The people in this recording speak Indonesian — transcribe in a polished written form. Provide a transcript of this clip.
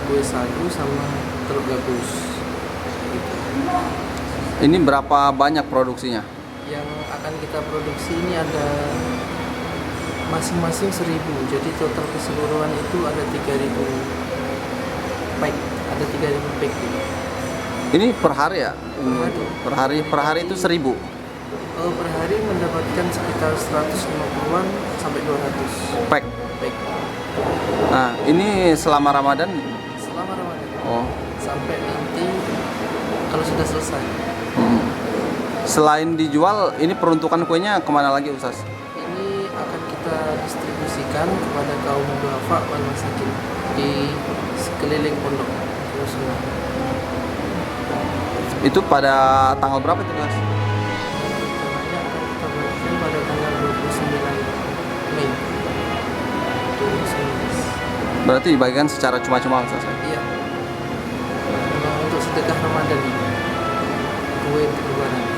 kue sagu sama telur gabus gitu. Ini berapa banyak produksinya? Yang akan kita produksi ini ada masing-masing 1.000, jadi total keseluruhan itu ada 3.000 pack, ada 3.000 pack gitu. Ini per hari ya? hari. Per hari itu 1.000. Per hari mendapatkan sekitar 150-an sampai 200 Pack. pack Nah, ini selama Ramadan. selama Ramadan. Oh. Sampai nanti kalau sudah selesai. Selain dijual, ini peruntukan kuenya kemana lagi, Ustaz? Ini akan kita distribusikan kepada kaum duafa wal masakin di sekeliling pondok Rasulullah. Itu pada tanggal berapa itu, Ustaz? Rencananya akan kita berikan pada tanggal 29 Mei 2019. Berarti dibagikan secara cuma-cuma, Ustaz? Iya. Memang untuk sedekah Ramadan ini. Kue untuk lebaran.